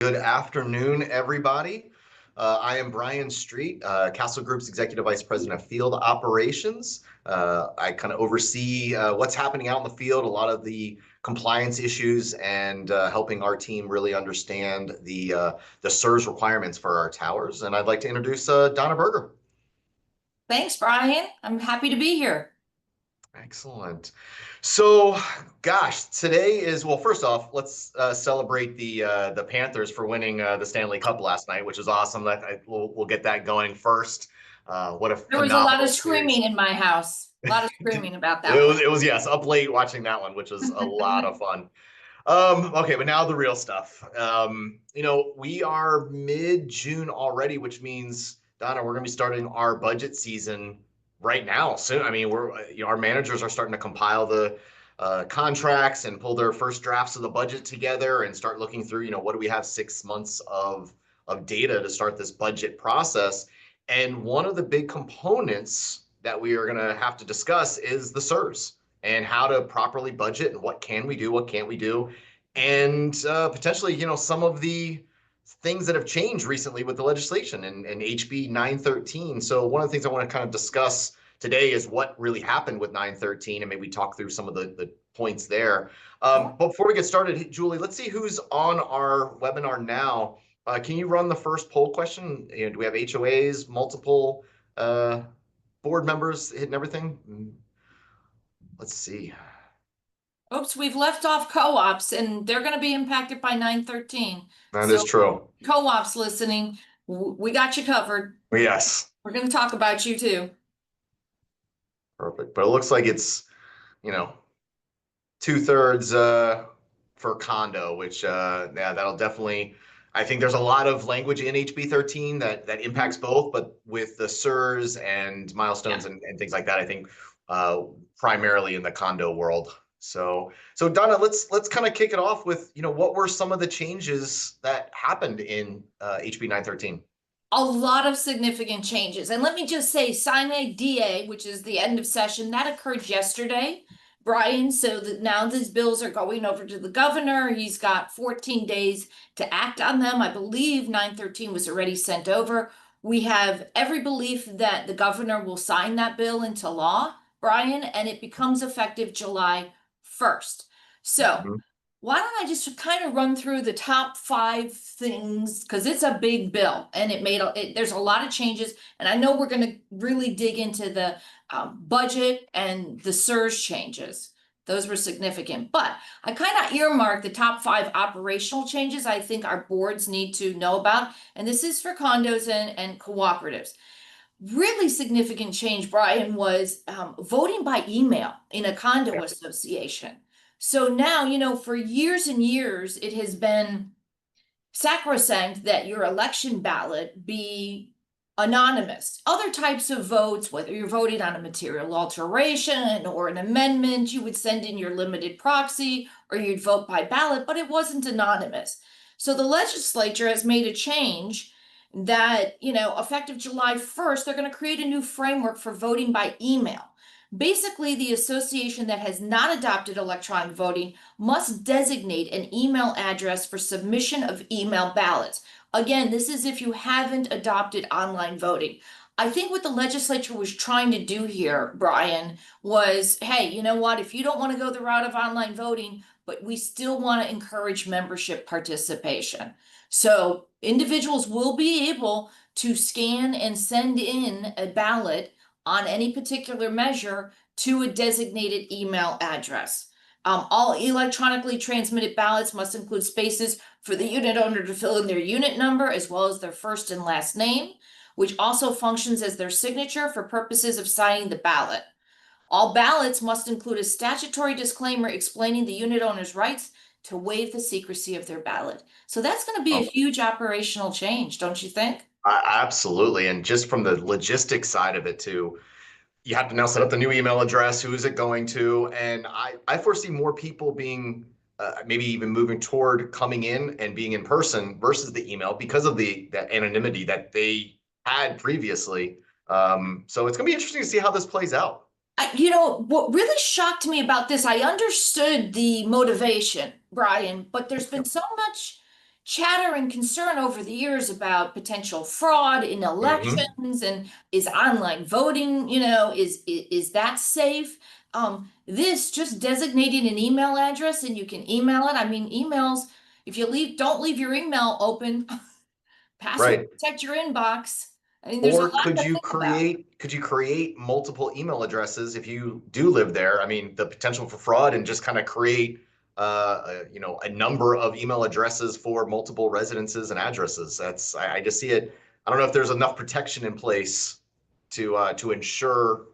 Good afternoon, everybody. I am Brian Street, Castle Group's Executive Vice President of Field Operations. I kind of oversee what's happening out in the field, a lot of the compliance issues, and helping our team really understand the SIRS requirements for our towers. And I'd like to introduce Donna Berger. Thanks, Brian. I'm happy to be here. Excellent. So, gosh, today is, well, first off, let's celebrate the Panthers for winning the Stanley Cup last night, which is awesome. We'll get that going first. What a There was a lot of phenomenal series. screaming in my house. A lot of screaming about that It one. was, yes, up late watching that one, which was a lot of fun. Okay, but now the real stuff. We are mid-June already, which means, Donna, we're going to be starting our budget season right now soon. I mean, our managers are starting to compile the contracts and pull their first drafts of the budget together and start looking through, what do we have 6 months of data to start this budget process. And one of the big components that we are going to have to discuss is the SIRS and how to properly budget and what can we do, what can't we do, and potentially, some of the things that have changed recently with the legislation and HB 913. So one of the things I want to kind of discuss today is what really happened with 913 and maybe talk through some of the points there. But before we get started, Julie, let's see who's on our webinar now. Can you run the first poll question? Do we have HOAs, multiple board members hitting everything? Let's see. Oops, we've left off co-ops and they're going to be impacted by 913. That is true. Co-ops listening, we got you covered. Yes. We're going to talk about you too. Perfect. But it looks like it's, 2/3 for condo, which yeah, that'll definitely, I think there's a lot of language in HB 13 that impacts both, but with the SIRS and milestones and things like that, I think primarily in the condo world. So Donna, let's kind of kick it off with, what were some of the changes that happened in HB 913? A lot of significant changes. And let me just say, Sine DA, which is the end of session, that occurred yesterday, Brian. So that now these bills are going over to the governor. He's got 14 days to act on them. I believe 913 was already sent over. We have every belief that the governor will sign that bill into law, Brian, and it becomes effective July 1st. So why don't I just kind of run through the top 5 things, because it's a big bill and there's a lot of changes. And I know we're going to really dig into the budget and the SIRS changes. Those were significant, but I kind of earmarked the top 5 operational changes I think our boards need to know about. And this is for condos and cooperatives. Really significant change, Brian, was voting by email in a condo association. So now, for years and years, it has been sacrosanct that your election ballot be anonymous. Other types of votes, whether you're voting on a material alteration or an amendment, you would send in your limited proxy or you'd vote by ballot, but it wasn't anonymous. So the legislature has made a change that, effective July 1st, they're going to create a new framework for voting by email. Basically, the association that has not adopted electronic voting must designate an email address for submission of email ballots. Again, this is if you haven't adopted online voting. I think what the legislature was trying to do here, Brian, was, hey, you know what? If you don't want to go the route of online voting, but we still want to encourage membership participation. So individuals will be able to scan and send in a ballot on any particular measure to a designated email address. All electronically transmitted ballots must include spaces for the unit owner to fill in their unit number as well as their first and last name, which also functions as their signature for purposes of signing the ballot. All ballots must include a statutory disclaimer explaining the unit owner's rights to waive the secrecy of their ballot. So that's going to be a huge operational change, don't you think? Absolutely. And just from the logistics side of it too, you have to now set up the new email address. Who is it going to? And I foresee more people being maybe even moving toward coming in and being in person versus the email because of that anonymity that they had previously. So it's going to be interesting to see how this plays out. What really shocked me about this, I understood the motivation, Brian, but there's been so much chatter and concern over the years about potential fraud in elections and is online voting, is that safe? This just designating an email address and you can email it. I mean, emails, if you don't leave your email open, password Right. protect your inbox. I mean, there's a Or lot to think about. could you create multiple email addresses if you do live there? I mean, the potential for fraud, and just kind of create a number of email addresses for multiple residences and addresses. I just see it. I don't know if there's enough protection in place to ensure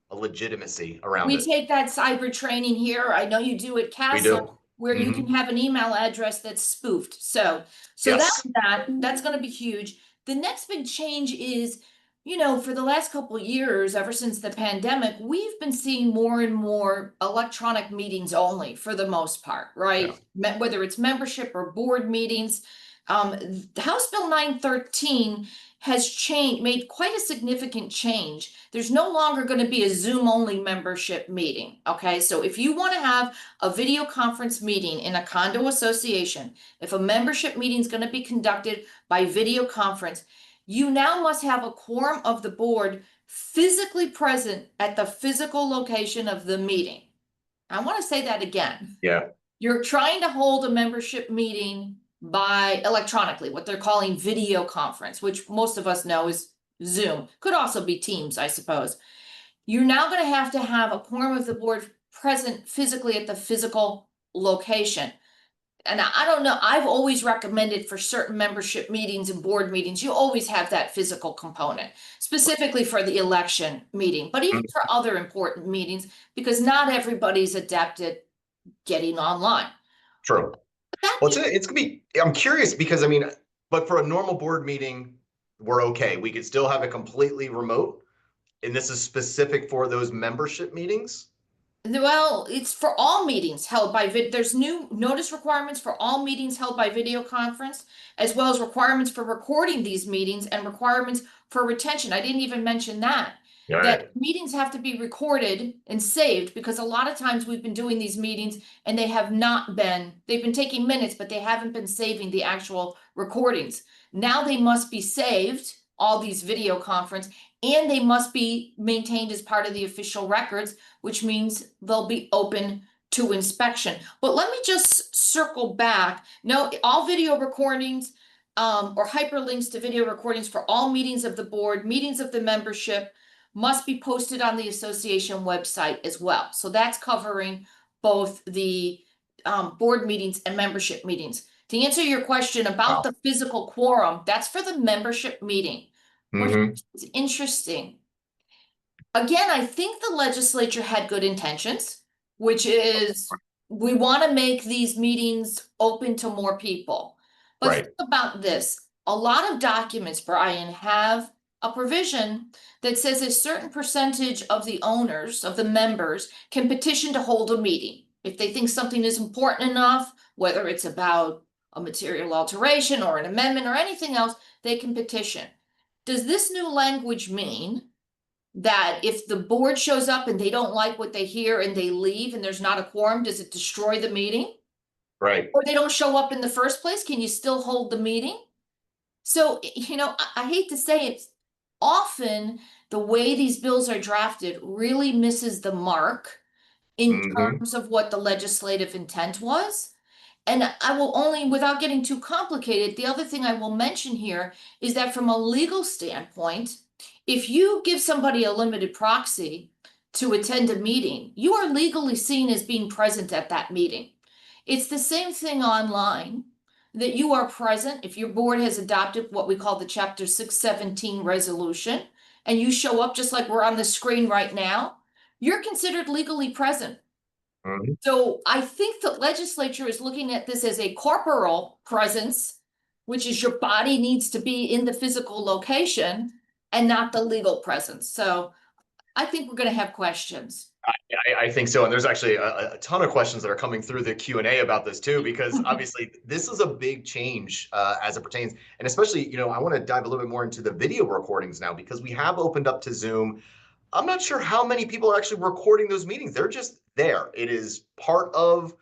a legitimacy around We it. take that cyber training here. I know you do at We Castle, do. where you Hmm. can have an email address that's spoofed. So Yes. that's going to be huge. The next big change is, for the last couple of years, ever since the pandemic, we've been seeing more and more electronic meetings only for the most part, Yeah. right? Whether it's membership or board meetings. House Bill 913 has made quite a significant change. There's no longer going to be a Zoom only membership meeting. Okay. So if you want to have a video conference meeting in a condo association, if a membership meeting is going to be conducted by video conference, you now must have a quorum of the board physically present at the physical location of the meeting. I want to say that again. Yeah. You're trying to hold a membership meeting by electronically, what they're calling video conference, which most of us know is Zoom. Could also be Teams, I suppose. You're now going to have a quorum of the board present physically at the physical location. And I don't know, I've always recommended for certain membership meetings and board meetings, you always have that physical component, specifically for the election meeting, but even Mhm. for other important meetings, because not everybody's adept at getting online. True. That Well, it's gonna be. I'm curious because I mean, but for a normal board meeting, we're okay. We could still have it completely remote, and this is specific for those membership meetings. Well, it's for all meetings held by there's new notice requirements for all meetings held by video conference, as well as requirements for recording these meetings and requirements for retention. I didn't even mention that. All That right. meetings have to be recorded and saved, because a lot of times we've been doing these meetings and they've been taking minutes, but they haven't been saving the actual recordings. Now they must be saved, all these video conference, and they must be maintained as part of the official records, which means they'll be open to inspection. But let me just circle back. No, all video recordings or hyperlinks to video recordings for all meetings of the board, meetings of the membership must be posted on the association website as well. So that's covering both the board meetings and membership meetings. To answer your question about Wow. the physical quorum, that's for the membership meeting, which Hmm. is interesting. Again, I think the legislature had good intentions, which is we want to make these meetings open to more people. But think Right. about this. A lot of documents, Brian, have a provision that says a certain percentage of the owners, of the members, can petition to hold a meeting. If they think something is important enough, whether it's about a material alteration or an amendment or anything else, they can petition. Does this new language mean that if the board shows up and they don't like what they hear and they leave and there's not a quorum, does it destroy the meeting? Right. Or they don't show up in the first place, can you still hold the meeting? So, I hate to say it, often the way these bills are drafted really misses the mark in Hmm. terms of what the legislative intent was. And I will only, without getting too complicated, the other thing I will mention here is that from a legal standpoint, if you give somebody a limited proxy to attend a meeting, you are legally seen as being present at that meeting. It's the same thing online, that you are present if your board has adopted what we call the Chapter 617 resolution, and you show up just like we're on the screen right now, you're considered legally present. Hmm. So I think the legislature is looking at this as a corporal presence, which is your body needs to be in the physical location and not the legal presence. So I think we're going to have questions. I think so, and there's actually a ton of questions that are coming through the Q&A about this too, because obviously this is a big change as it pertains, and especially, I want to dive a little bit more into the video recordings now, because we have opened up to Zoom. I'm not sure how many people are actually recording those meetings. They're just there. It is part of,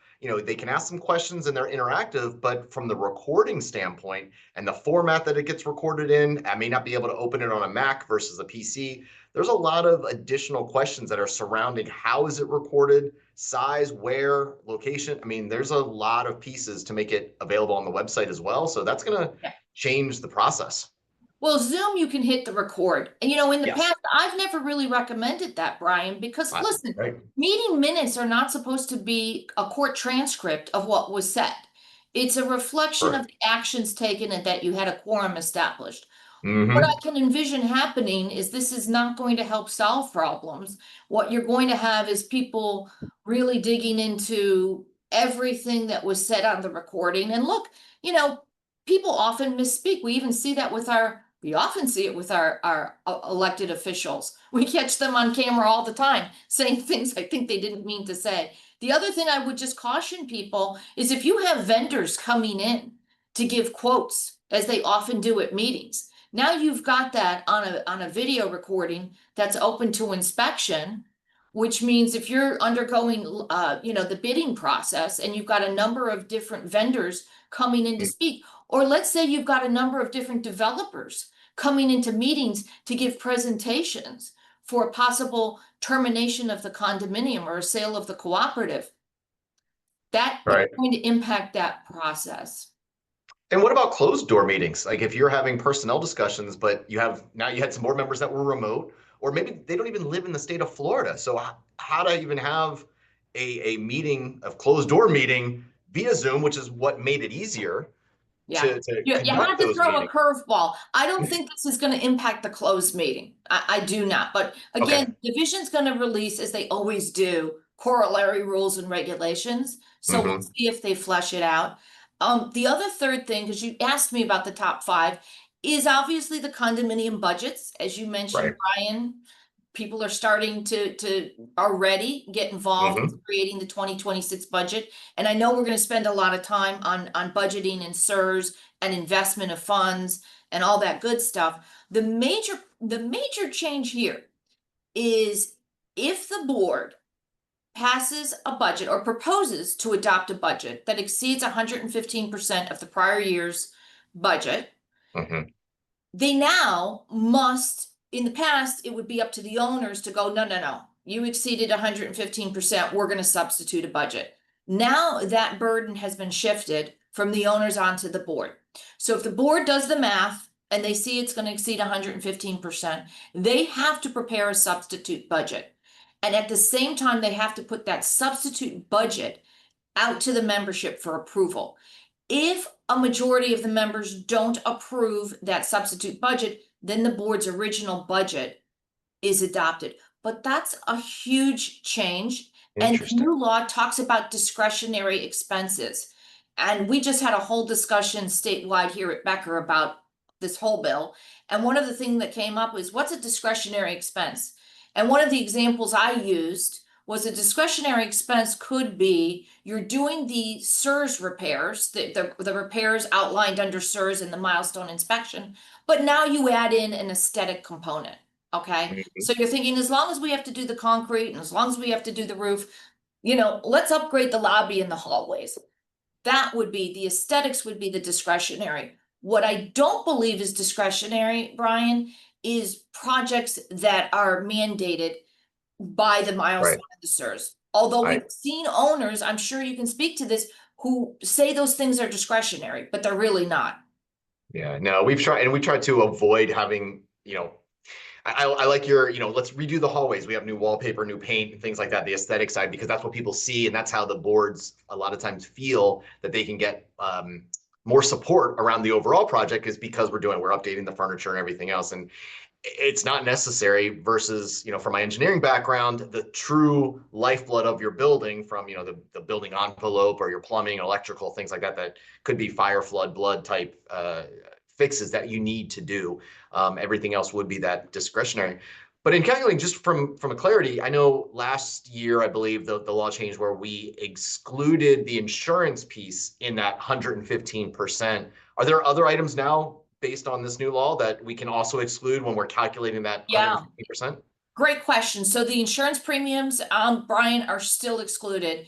they can ask some questions and they're interactive, but from the recording standpoint and the format that it gets recorded in, I may not be able to open it on a Mac versus a PC. There's a lot of additional questions that are surrounding how is it recorded, size, where, location. I mean, there's a lot of pieces to make it available on the website as well. So that's going to change the process. Well, Zoom, you can hit the record. And in the Yes. past, I've never really recommended that, Brian, because listen, Right. meeting minutes are not supposed to be a court transcript of what was said. It's a reflection of the actions taken and that you had a quorum established. What I can envision happening is this is not going to help solve problems. What you're going to have is people really digging into everything that was said on the recording. And look, people often misspeak. We even see that we often see it with our elected officials. We catch them on camera all the time saying things I think they didn't mean to say. The other thing I would just caution people is if you have vendors coming in to give quotes, as they often do at meetings, now you've got that on a video recording that's open to inspection, which means if you're undergoing, the bidding process and you've got a number of different vendors coming in to speak, or let's say you've got a number of different developers coming into meetings to give presentations for a possible termination of the condominium or a sale of the cooperative, that is going to impact that process. And what about closed door meetings? Like if you're having personnel discussions, but you had some board members that were remote, or maybe they don't even live in the state of Florida. So how to even have a meeting, of closed door meeting via Zoom, which is what made it easier. Yeah, you had to throw a curveball. I don't think this is going to impact the closed meeting. I do not. But again, division's going to release, as they always do, corollary rules and regulations. So we'll see if they flesh it out. The other third thing, because you asked me about the top 5, is obviously the condominium budgets. As you mentioned, Brian, people are starting to already get involved in creating the 2026 budget. And I know we're going to spend a lot of time on budgeting and SIRS and investment of funds and all that good stuff. The major change here is if the board passes a budget or proposes to adopt a budget that exceeds 115% of the prior year's budget, they now must, in the past, it would be up to the owners to go, no, you exceeded 115%, we're going to substitute a budget. Now that burden has been shifted from the owners onto the board. So if the board does the math and they see it's going to exceed 115%, they have to prepare a substitute budget. And at the same time, they have to put that substitute budget out to the membership for approval. If a majority of the members don't approve that substitute budget, then the board's original budget is adopted. But that's a huge change. And the new law talks about discretionary expenses. And we just had a whole discussion statewide here at Becker about this whole bill. And one of the things that came up was, what's a discretionary expense? And one of the examples I used was a discretionary expense could be you're doing the SIRS repairs, the repairs outlined under SIRS in the milestone inspection, but now you add in an aesthetic component, okay? So you're thinking, as long as we have to do the concrete and as long as we have to do the roof, let's upgrade the lobby and the hallways. That would be, the aesthetics would be the discretionary. What I don't believe is discretionary, Brian, is projects that are mandated by the milestone of the SIRS. Although we've seen owners, I'm sure you can speak to this, who say those things are discretionary, but they're really not. Yeah, no, we've tried to avoid having, I like your, let's redo the hallways. We have new wallpaper, new paint, and things like that, the aesthetic side, because that's what people see. And that's how the boards a lot of times feel that they can get more support around the overall project, is because we're updating the furniture and everything else. And it's not necessary versus, from my engineering background, the true lifeblood of your building, from, the building envelope or your plumbing, electrical, things like that, that could be fire, flood, blood type fixes that you need to do. Everything else would be that discretionary. But in calculating, just from a clarity, I know last year, I believe the law changed where we excluded the insurance piece in that 115%. Are there other items now based on this new law that we can also exclude when we're calculating that 115%? Great question. So the insurance premiums, Brian, are still excluded.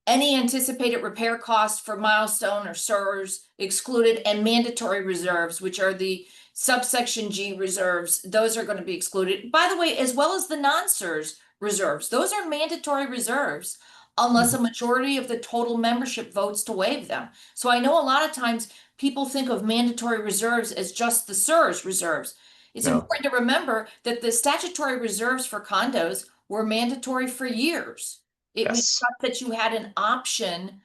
Any anticipated repair costs for milestone or SIRS excluded, and mandatory reserves, which are the subsection G reserves, those are going to be excluded. By the way, as well as the non-SIRS reserves, those are mandatory reserves unless a majority of the total membership votes to waive them. So I know a lot of times people think of mandatory reserves as just the SIRS reserves. It's No. important to remember that the statutory reserves for condos were mandatory for years. It means Yes. that you had an option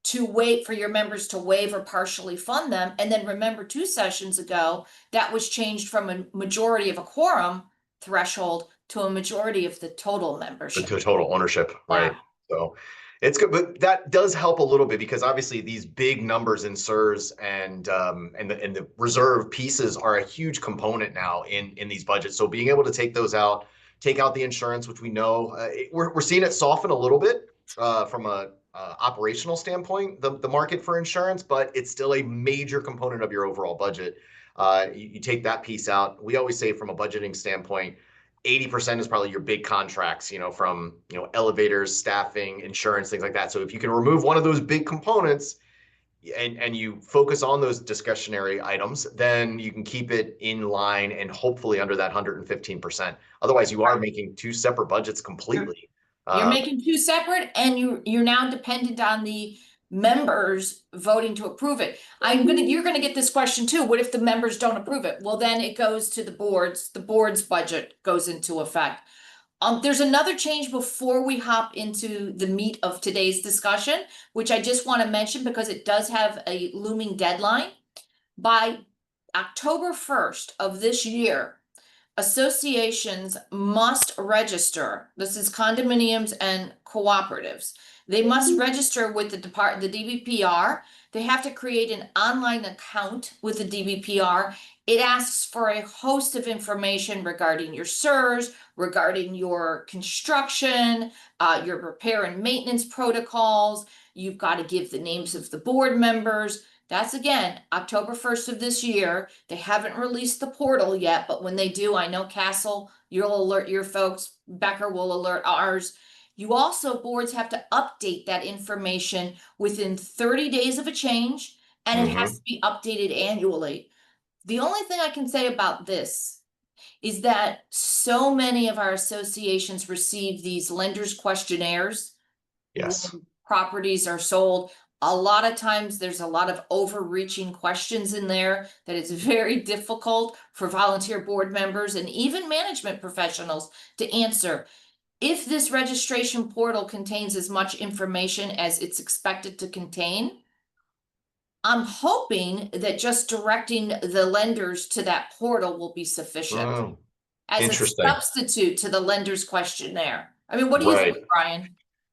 to wait for your members to waive or partially fund them. And then remember 2 sessions ago, that was changed from a majority of a quorum threshold to a majority of the total membership. The total ownership, Yeah. right? So it's good, but that does help a little bit because obviously these big numbers in SIRS and the reserve pieces are a huge component now in these budgets. So being able to take those out, take out the insurance, which we know we're seeing it soften a little bit from a operational standpoint, the market for insurance, but it's still a major component of your overall budget. You take that piece out. We always say from a budgeting standpoint, 80% is probably your big contracts, from, elevators, staffing, insurance, things like that. So if you can remove one of those big components and you focus on those discretionary items, then you can keep it in line and hopefully under that 115%. Otherwise, you are making two separate budgets completely. You're making two separate, and you're now dependent on the members voting to approve it. You're gonna get this question too. What if the members don't approve it? Well, then it goes to the board's budget goes into effect. There's another change before we hop into the meat of today's discussion, which I just want to mention because it does have a looming deadline. By October 1st of this year, associations must register. This is condominiums and cooperatives. They must register with the DBPR. They have to create an online account with the DBPR. It asks for a host of information regarding your SIRS, regarding your construction, your repair and maintenance protocols. You've got to give the names of the board members. That's again, October 1st of this year. They haven't released the portal yet, but when they do, I know Castle, you'll alert your folks, Becker will alert ours. You also, boards have to update that information within 30 days of a change, and it has to be updated annually. The only thing I can say about this is that so many of our associations receive these lenders questionnaires. Yes. When properties are sold. A lot of times there's a lot of overreaching questions in there that it's very difficult for volunteer board members and even management professionals to answer. If this registration portal contains as much information as it's expected to contain, I'm hoping that just directing the lenders to that portal will be sufficient as a Interesting. substitute to the lender's questionnaire. I mean, what do you think, Brian?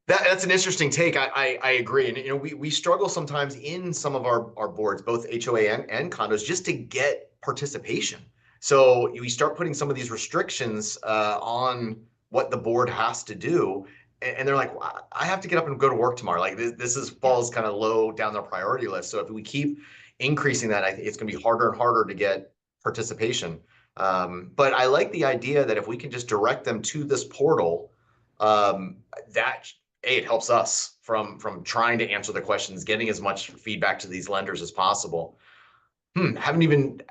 That's an interesting take. I agree. And we struggle sometimes in some of our boards, both HOA and condos, just to get participation. So we start putting some of these restrictions on what the board has to do. And they're like, well, I have to get up and go to work tomorrow. Like this falls kind of low down their priority list. So if we keep increasing that, I think it's going to be harder and harder to get participation. But I like the idea that if we can just direct them to this portal, it helps us from trying to answer the questions, getting as much feedback to these lenders as possible. Haven't even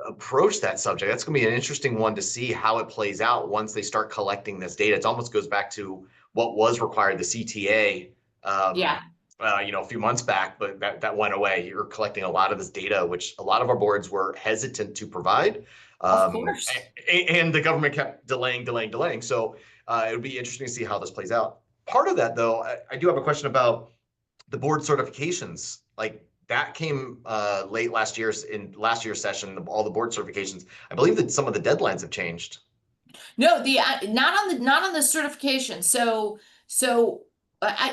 approached that subject. That's going to be an interesting one to see how it plays out once they start collecting this data. It almost goes back to what was required, the CTA, a few months back, but that went away. You're collecting a lot of this data, which a lot of our boards were hesitant to provide. Of course. And the government kept delaying. So it would be interesting to see how this plays out. Part of that, though, I do have a question about the board certifications. Like that came late last year's session, all the board certifications. I believe that some of the deadlines have changed. No, not on the certification. So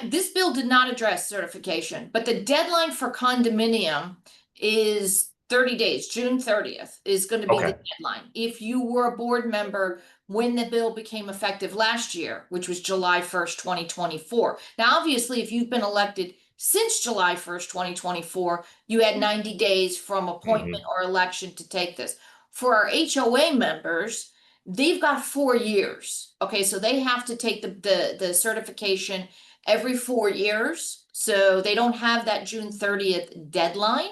this bill did not address certification, but the deadline for condominium is 30 days. June 30th is going to be the deadline. If you were a board member when the bill became effective last year, which was July 1st, 2024. Now, obviously, if you've been elected since July 1st, 2024, you had 90 days from appointment or election to take this. For our HOA members, they've got 4 years. Okay, so they have to take the certification every 4 years. So they don't have that June 30th deadline.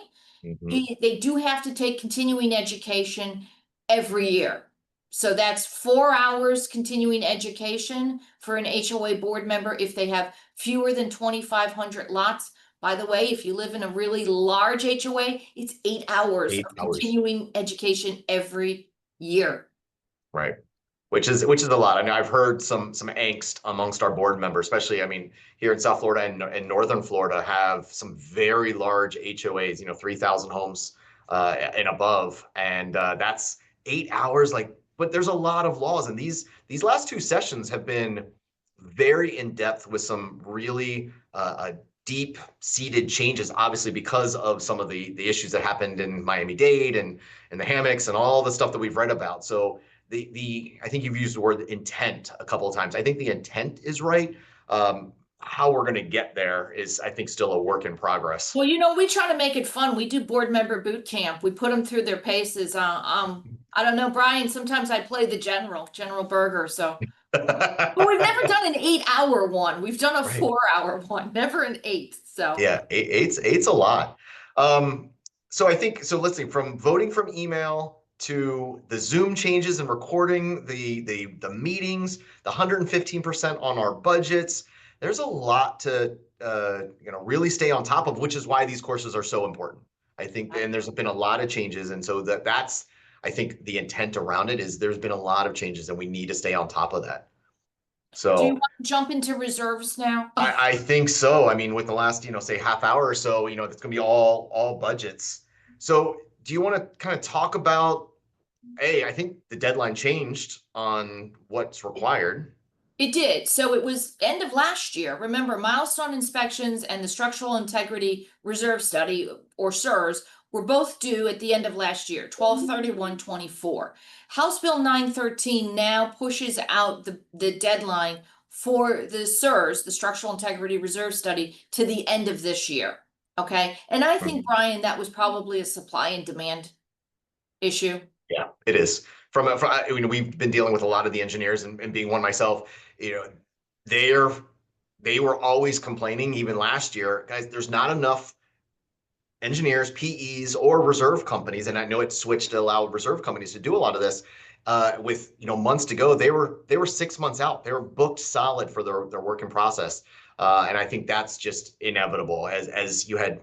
They do have to take continuing education every year. So that's 4 hours continuing education for an HOA board member if they have fewer than 2,500 lots. By the way, if you live in a really large HOA, it's 8 hours of 8 hours. continuing education every year. Right. Which is a lot. I mean, I've heard some angst amongst our board members, especially, I mean, here in South Florida and Northern Florida have some very large HOAs, 3,000 homes and above. And that's 8 hours, but there's a lot of laws. And these last two sessions have been very in depth with some really deep seated changes, obviously, because of some of the issues that happened in Miami-Dade and the hammocks and all the stuff that we've read about. So I think you've used the word intent a couple of times. I think the intent is right. How we're going to get there is, I think, still a work in progress. Well, we try to make it fun. We do board member boot camp. We put them through their paces. I don't know, Brian, sometimes I play the General Berger. So, but we've never done an 8-hour one. We've done a 4-hour one, never an 8. So yeah, eight's a lot. So I think, let's see, from voting from email to the Zoom changes and recording the meetings, the 115% on our budgets. There's a lot to really stay on top of, which is why these courses are so important. I think, and there's been a lot of changes, and so that's I think the intent around it is there's been a lot of changes, and we need to stay on top of that. So do you want to jump into reserves now? I think so. I mean, with the last say half hour or so, it's going to be all budgets. So do you want to kind of talk about, I think the deadline changed on what's required. It did. So it was end of last year. Remember, milestone inspections and the structural integrity reserve study, or SIRS, were both due at the end of last year, 12/31/24. House Bill 913 now pushes out the deadline for the SIRS, the structural integrity reserve study, to the end of this year. Okay. And I think, Brian, that was probably a supply and demand issue. Yeah, it is. We've been dealing with a lot of the engineers, and being one myself, they were always complaining, even last year, guys, there's not enough engineers, PEs, or reserve companies. And I know it switched to allow reserve companies to do a lot of this with, months to go. They were 6 months out. They were booked solid for their work in process. And I think that's just inevitable as you had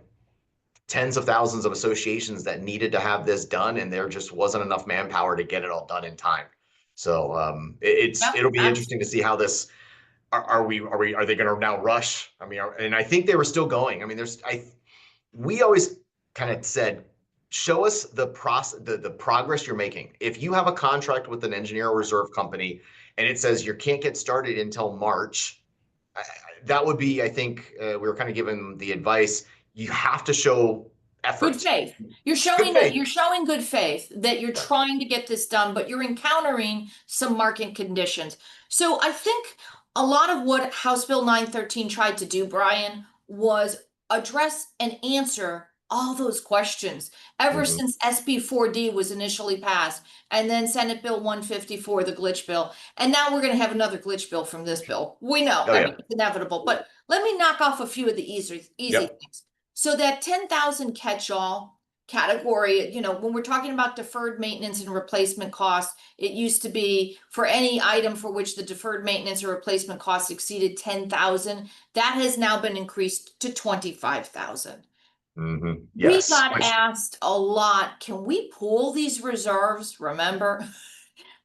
tens of thousands of associations that needed to have this done, and there just wasn't enough manpower to get it all done in time. So it'll be interesting to see how this are they going to now rush? I mean, and I think they were still going. I mean, we always kind of said, show us the progress you're making. If you have a contract with an engineer or reserve company and it says you can't get started until March, that would be, I think, we were kind of given the advice, you have to show effort. Good faith. You're showing good faith that you're trying to get this done, but you're encountering some market conditions. So I think a lot of what House Bill 913 tried to do, Brian, was address and answer all those questions ever since SB 4D was initially passed, and then Senate Bill 154, the glitch bill. And now we're going to have another glitch bill from this bill. We know, I mean, it's inevitable, but let me knock off a few of the easy things. So that 10,000 catch-all category, when we're talking about deferred maintenance and replacement costs, it used to be for any item for which the deferred maintenance or replacement costs exceeded 10,000. That has now been increased to 25,000. Yes. We got asked a lot, can we pool these reserves? Remember,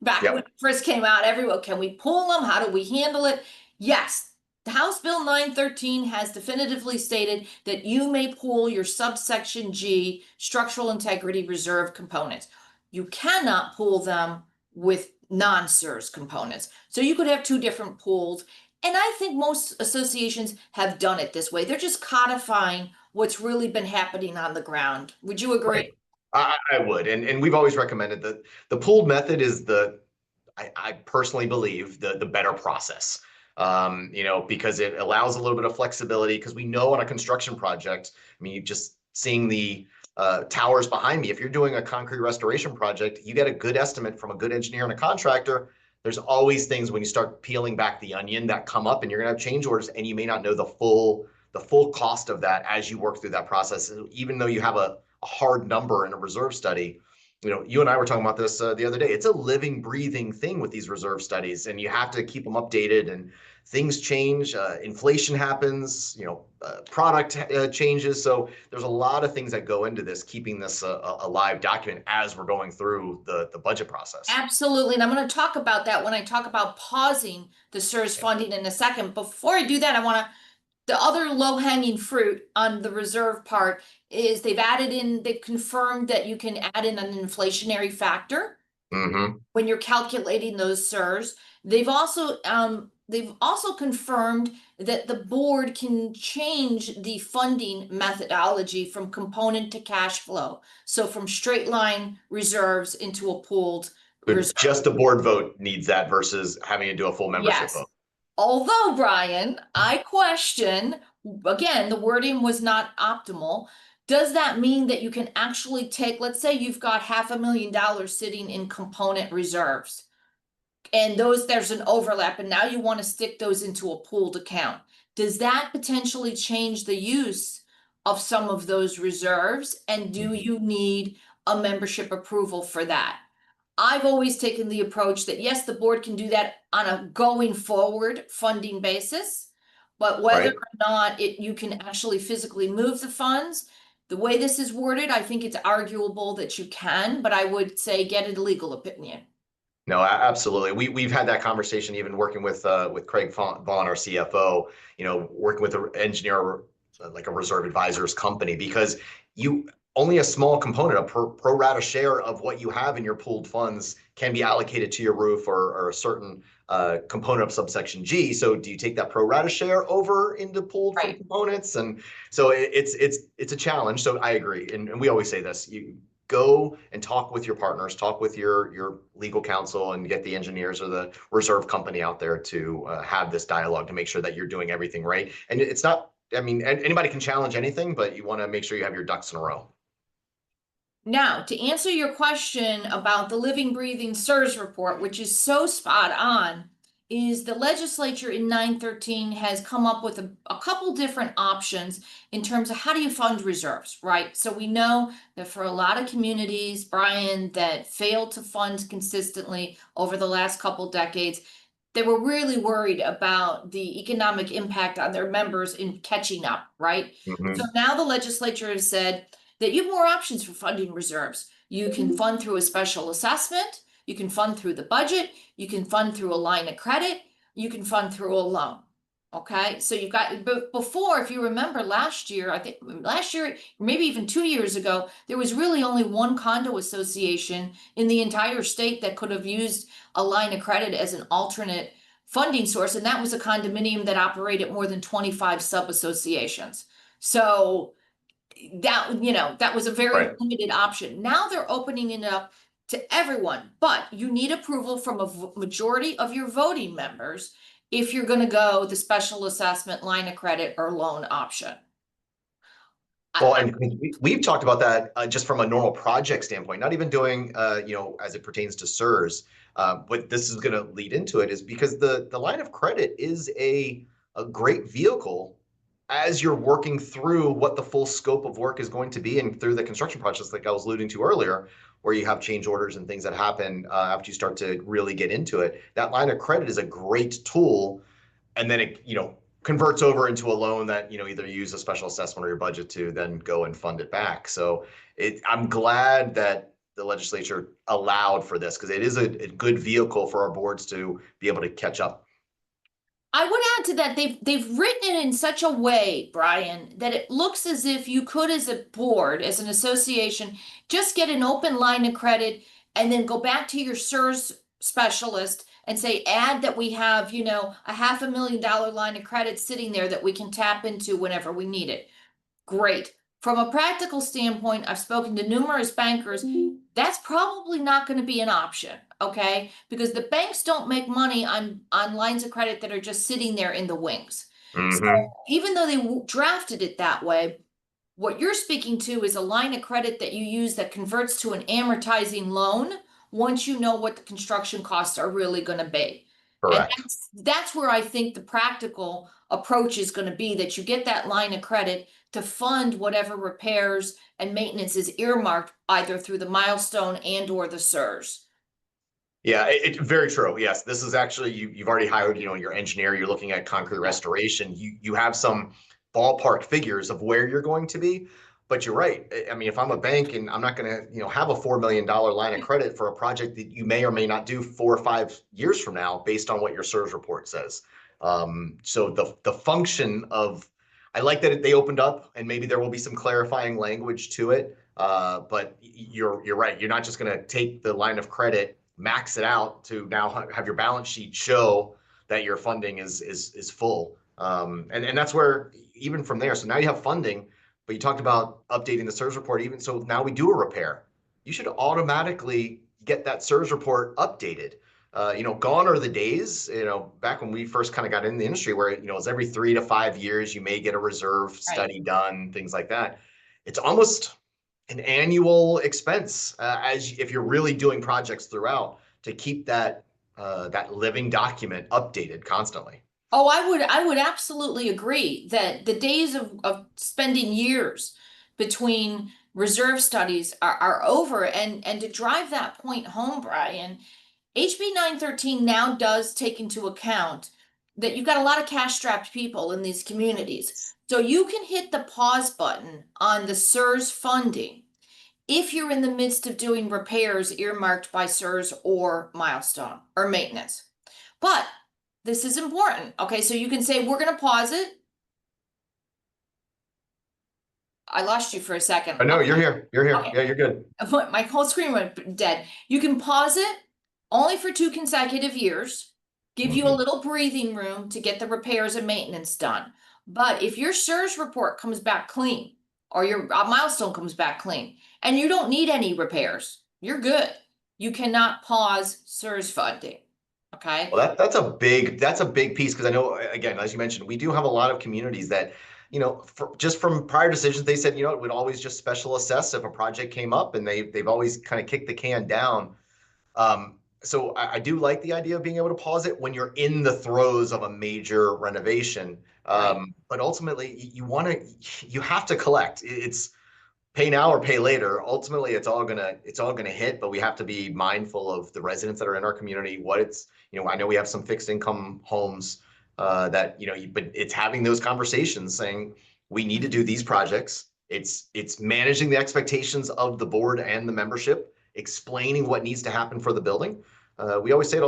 back when it first came out, everyone, can we pool them? How do we handle it? Yes. House Bill 913 has definitively stated that you may pool your subsection G structural integrity reserve components. You cannot pool them with non-SIRS components. So you could have two different pools. And I think most associations have done it this way. They're just codifying what's really been happening on the ground. Would you agree? Right. I would. And we've always recommended that the pooled method is I personally believe the better process. Because it allows a little bit of flexibility, because we know on a construction project, I mean, just seeing the towers behind me, if you're doing a concrete restoration project, you get a good estimate from a good engineer and a contractor, there's always things when you start peeling back the onion that come up, and you're going to have change orders, and you may not know the full cost of that as you work through that process. Even though you have a hard number in a reserve study, you and I were talking about this the other day. It's a living, breathing thing with these reserve studies, and you have to keep them updated. And things change, inflation happens, product changes. So there's a lot of things that go into this, keeping this a live document as we're going through the budget process. Absolutely. And I'm going to talk about that when I talk about pausing the SIRS funding in a second. Before I do that, the other low-hanging fruit on the reserve part is they've confirmed that you can add in an inflationary factor when you're calculating those SIRS. They've also confirmed that the board can change the funding methodology from component to cash flow. So from straight line reserves into a pooled reserve. Just a board vote needs that versus having to do a full membership vote. Although, Brian, I question, again, the wording was not optimal. Does that mean that you can actually take, let's say you've got $500,000 sitting in component reserves, and there's an overlap, and now you want to stick those into a pooled account. Does that potentially change the use of some of those reserves? And do you need a membership approval for that? I've always taken the approach that yes, the board can do that on a going forward funding basis, but whether or not you can actually physically move the funds, the way this is worded, I think it's arguable that you can, but I would say get a legal opinion. No, absolutely. We've had that conversation, even working with Craig Vaughn, our CFO, working with an engineer, like a reserve advisors company, because only a small component, a pro rata share of what you have in your pooled funds can be allocated to your roof or a certain component of subsection G. So do you take that pro rata share over into pooled components? And so it's a challenge. So I agree. And we always say this, you go and talk with your partners, talk with your legal counsel, and get the engineers or the reserve company out there to have this dialogue to make sure that you're doing everything right. And it's not, anybody can challenge anything, but you want to make sure you have your ducks in a row. Now, to answer your question about the living, breathing SIRS report, which is so spot on, is the legislature in 913 has come up with a couple different options in terms of how do you fund reserves, right? So we know that for a lot of communities, Brian, that failed to fund consistently over the last couple decades, they were really worried about the economic impact on their members in catching up, right? So now the legislature has said that you have more options for funding reserves. You can fund through a special assessment, you can fund through the budget, you can fund through a line of credit, you can fund through a loan. Okay, so you've got, before, if you remember last year, maybe even 2 years ago, there was really only one condo association in the entire state that could have used a line of credit as an alternate funding source, and that was a condominium that operated more than 25 sub-associations. So that was a very limited option. Now they're opening it up to everyone, but you need approval from a majority of your voting members if you're going to go the special assessment, line of credit, or loan option. Well, and we've talked about that just from a normal project standpoint, not even doing, as it pertains to SIRS. But this is going to lead into it is because the line of credit is a great vehicle as you're working through what the full scope of work is going to be, and through the construction process, like I was alluding to earlier, where you have change orders and things that happen after you start to really get into it. That line of credit is a great tool, and then it converts over into a loan that either use a special assessment or your budget to then go and fund it back. So I'm glad that the legislature allowed for this, because it is a good vehicle for our boards to be able to catch up. I would add to that, they've written it in such a way, Brian, that it looks as if you could, as a board, as an association, just get an open line of credit and then go back to your SIRS specialist and say, add that we have, a $500,000 line of credit sitting there that we can tap into whenever we need it. Great. From a practical standpoint, I've spoken to numerous bankers. That's probably not going to be an option, okay? Because the banks don't make money on lines of credit that are just sitting there in the wings. So even though they drafted it that way, what you're speaking to is a line of credit that you use that converts to an amortizing loan once you know what the construction costs are really going to be. And Correct. that's where I think the practical approach is going to be, that you get that line of credit to fund whatever repairs and maintenance is earmarked either through the milestone and or the SIRS. Yeah, very true. Yes, this is actually you've already hired, your engineer. You're looking at concrete restoration. You have some ballpark figures of where you're going to be, but you're right. I mean, if I'm a bank and I'm not going to, have a $4 million line of credit for a project that you may or may not do 4 or 5 years from now, based on what your SIRS report says. So the function of, I like that they opened up, and maybe there will be some clarifying language to it. But you're right. You're not just going to take the line of credit, max it out to now have your balance sheet show that your funding is full. And that's where, even from there, so now you have funding, but you talked about updating the SIRS report. Even so, now we do a repair, you should automatically get that SIRS report updated. Gone are the days, back when we first kind of got in the industry, where, it's every 3 to 5 years, you may get a reserve study done, things like that. It's almost an annual expense, if you're really doing projects throughout, to keep that living document updated constantly. Oh, I would absolutely agree that the days of spending years between reserve studies are over. And to drive that point home, Brian, HB 913 now does take into account that you've got a lot of cash-strapped people in these communities. So you can hit the pause button on the SIRS funding if you're in the midst of doing repairs earmarked by SIRS or milestone or maintenance. But this is important. Okay, so you can say, we're going to pause it. I lost you for a second. No, you're here. You're here. Okay. Yeah, you're good. My whole screen went dead. You can pause it only for 2 consecutive years, give you a little breathing room to get the repairs and maintenance done. But if your SIRS report comes back clean, or your milestone comes back clean, and you don't need any repairs, you're good. You cannot pause SIRS funding. Okay. Well, that's a big piece, because I know, again, as you mentioned, we do have a lot of communities that, just from prior decisions, they said, it would always just special assess if a project came up, and they've always kind of kicked the can down. So I do like the idea of being able to pause it when you're in the throes of a major renovation. But ultimately, you have to collect. It's pay now or pay later. Ultimately, it's all gonna hit, but we have to be mindful of the residents that are in our community. I know we have some fixed income homes that, but it's having those conversations saying, we need to do these projects. It's managing the expectations of the board and the membership, explaining what needs to happen for the building. We always say,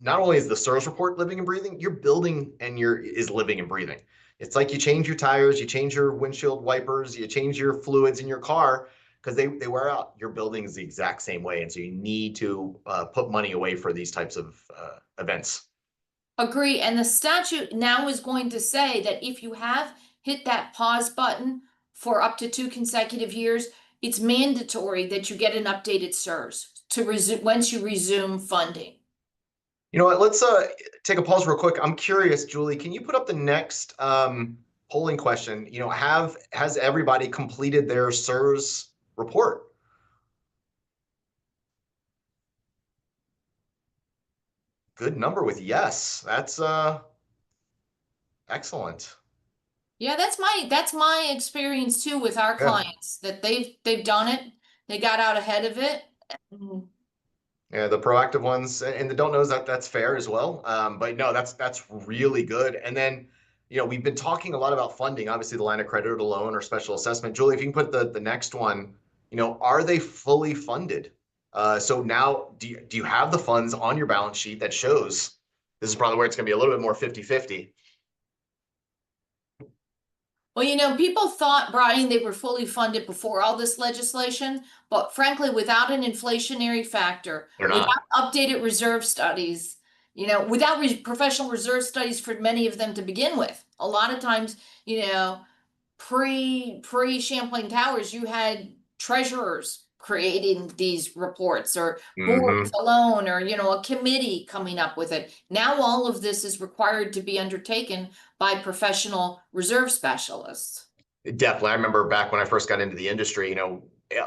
not only is the SIRS report living and breathing, your building is living and breathing. It's like you change your tires, you change your windshield wipers, you change your fluids in your car, because they wear out. Your building is the exact same way. And so you need to put money away for these types of events. Agree. And the statute now is going to say that if you have hit that pause button for up to 2 consecutive years, it's mandatory that you get an updated SIRS to resume once you resume funding. You know what? Let's take a pause real quick. I'm curious, Julie, can you put up the next polling question? Has everybody completed their SIRS report? Good number with yes. That's excellent. Yeah, that's my experience too with our clients, that they've done it. They got out ahead of it. Yeah, the proactive ones and the don't knows, that's fair as well. But no, that's really good. And then, we've been talking a lot about funding, obviously the line of credit or the loan or special assessment. Julie, if you can put the next one, are they fully funded? So now do you have the funds on your balance sheet that shows? This is probably where it's going to be a little bit more 50-50. Well, people thought, Brian, they were fully funded before all this legislation, but frankly, without an inflationary factor, without updated reserve studies, without professional reserve studies for many of them to begin with. A lot of times, pre Champlain Towers, you had treasurers creating these reports, or boards alone, or a committee coming up with it. Now all of this is required to be undertaken by professional reserve specialists. Definitely. I remember back when I first got into the industry,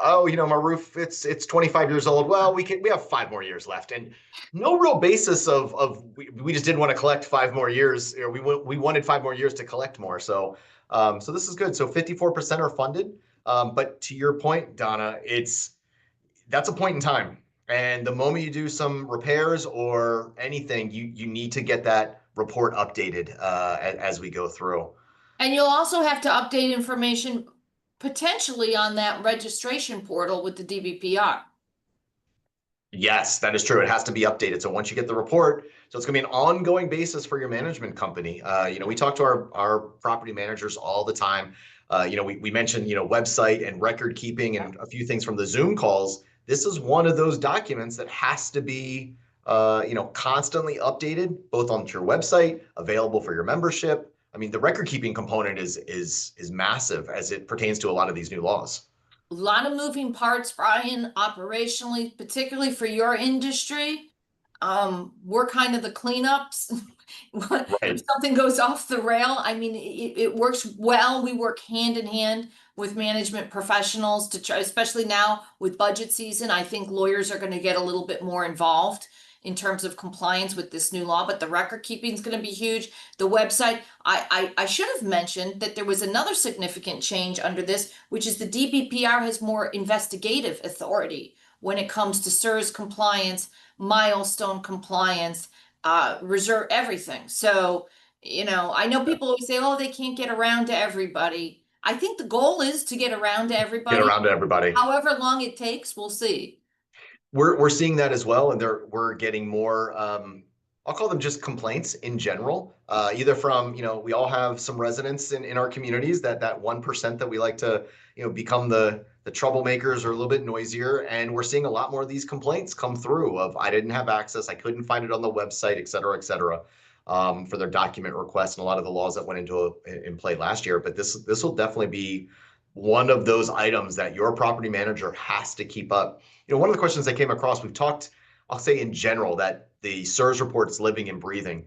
oh, my roof, it's 25 years old. Well, we have 5 more years left, and no real basis of we just didn't want to collect 5 more years, or we wanted 5 more years to collect more. So this is good. So 54% are funded. But to your point, Donna, that's a point in time. And the moment you do some repairs or anything, you need to get that report updated as we go through. And you'll also have to update information potentially on that registration portal with the DBPR. Yes, that is true. It has to be updated. So once you get the report, so it's going to be an ongoing basis for your management company. We talk to our property managers all the time. We mentioned, website and record keeping and a few things from the Zoom calls. This is one of those documents that has to be, constantly updated, both on your website, available for your membership. I mean, the record keeping component is massive as it pertains to a lot of these new laws. A lot of moving parts, Brian, operationally, particularly for your industry. We're kind of the cleanups. If Right. something goes off the rail, I mean, it works well. We work hand in hand with management professionals to try, especially now with budget season. I think lawyers are going to get a little bit more involved in terms of compliance with this new law, but the record keeping is going to be huge. The website, I should have mentioned that there was another significant change under this, which is the DBPR has more investigative authority when it comes to SIRS compliance, milestone compliance, reserve everything. So, I know people always say, oh, they can't get around to everybody. I think the goal is to get around to Get everybody. around to everybody. However long it takes, we'll see. We're seeing that as well, and we're getting more. I'll call them just complaints in general, either from we all have some residents in our communities that 1% that we like to become the troublemakers or a little bit noisier, and we're seeing a lot more of these complaints come through of I didn't have access, I couldn't find it on the website, et cetera, for their document requests and a lot of the laws that went in play last year. But this will definitely be one of those items that your property manager has to keep up. One of the questions that came across, we've talked, I'll say in general, that the SIRS report's living and breathing.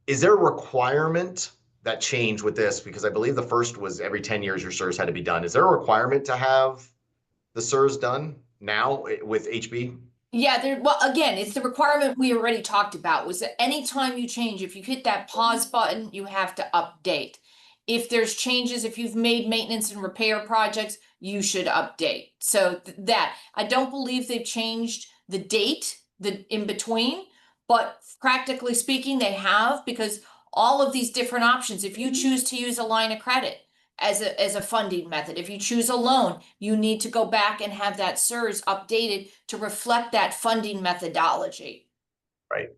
Is there a requirement that changed with this? Because I believe the first was every 10 years your SIRS had to be done. Is there a requirement to have the SIRS done now with HB? Yeah, well, again, it's the requirement we already talked about, was that anytime you change, if you hit that pause button, you have to update. If there's changes, if you've made maintenance and repair projects, you should update. So that, I don't believe they've changed the date, the in between, but practically speaking, they have, because all of these different options, if you choose to use a line of credit as a funding method, if you choose a loan, you need to go back and have that SIRS updated to reflect that funding methodology. Right.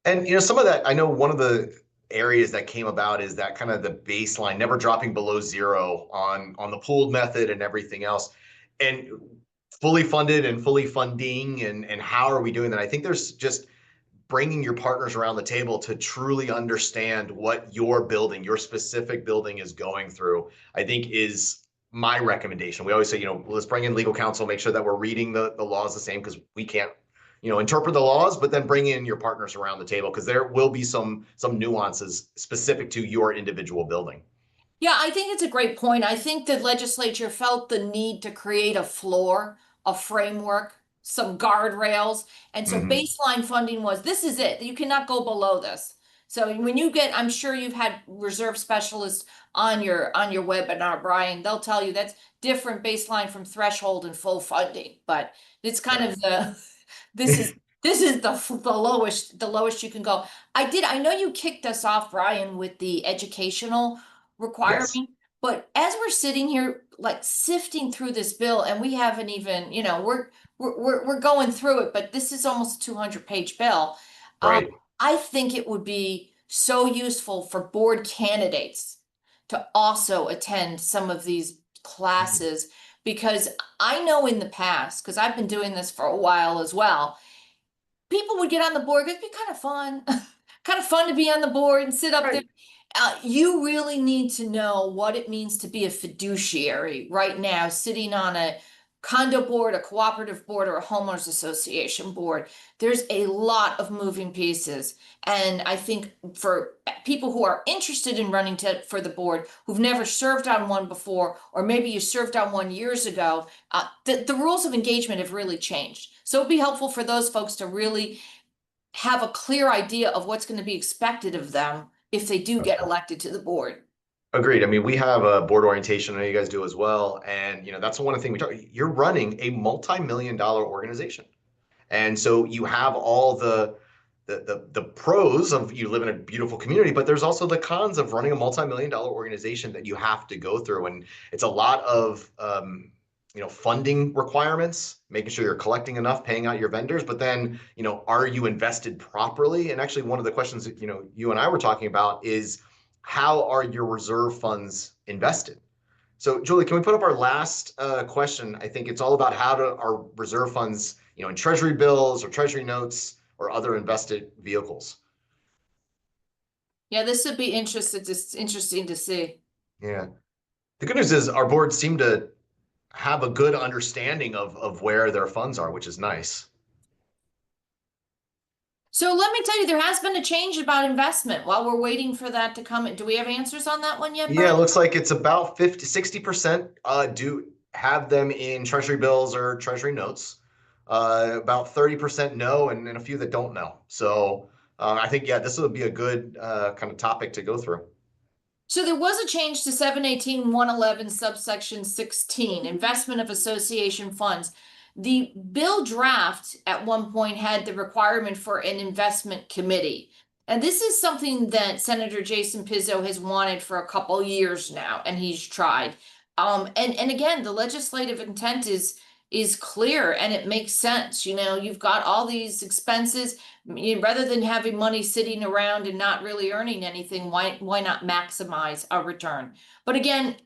And some of that, I know one of the areas that came about is that kind of the baseline, never dropping below zero on the pooled method and everything else. And fully funded and fully funding and how are we doing that? I think there's just bringing your partners around the table to truly understand what your building, your specific building is going through, I think is my recommendation. We always say, let's bring in legal counsel, make sure that we're reading the laws the same, because we can't, interpret the laws, but then bring in your partners around the table, because there will be some nuances specific to your individual building. Yeah, I think it's a great point. I think the legislature felt the need to create a floor, a framework, some guardrails. And so Mm-hmm. baseline funding was, this is it. You cannot go below this. So when you get, I'm sure you've had reserve specialists on your webinar, Brian, they'll tell you that's different baseline from threshold and full funding. But it's kind of the this is the lowest you can go. I know you kicked us off, Brian, with the educational Yes. requirement. But as we're sitting here, like sifting through this bill, and we haven't even, we're going through it, but this is almost a 200-page bill. Right. I think it would be so useful for board candidates to also attend some of these classes, because I know in the past, because I've been doing this for a while as well, people would get on the board. It'd be kind of fun, kind of fun to be on the board and sit up there. Right. You really need to know what it means to be a fiduciary right now, sitting on a condo board, a cooperative board, or a homeowners association board. There's a lot of moving pieces. And I think for people who are interested in running for the board, who've never served on one before, or maybe you served on one years ago, the rules of engagement have really changed. So it'd be helpful for those folks to really have a clear idea of what's going to be expected of them if they do get elected to the board. Agreed. I mean, we have a board orientation. I know you guys do as well. And, that's one thing we talk, you're running a multi-million-dollar organization. And so you have all the pros of you live in a beautiful community, but there's also the cons of running a multi-million-dollar organization that you have to go through. And it's a lot of funding requirements, making sure you're collecting enough, paying out your vendors, but then, are you invested properly? And actually one of the questions that, you and I were talking about is how are your reserve funds invested? So Julie, can we put up our last question? I think it's all about how do our reserve funds, in treasury bills or treasury notes or other invested vehicles. Yeah, this would be interesting to see. Yeah. The good news is our boards seem to have a good understanding of where their funds are, which is nice. So let me tell you, there has been a change about investment while we're waiting for that to come in. Do we have answers on that one yet, Yeah, Brian? it looks like it's about 60% do have them in treasury bills or treasury notes. About 30% no, and a few that don't know. So I think, yeah, this would be a good kind of topic to go through. So there was a change to 718-111 subsection 16, investment of association funds. The bill draft at one point had the requirement for an investment committee. And this is something that Senator Jason Pizzo has wanted for a couple years now, and he's tried. And again, the legislative intent is clear and it makes sense. You've got all these expenses. Rather than having money sitting around and not really earning anything, why not maximize a return? But again,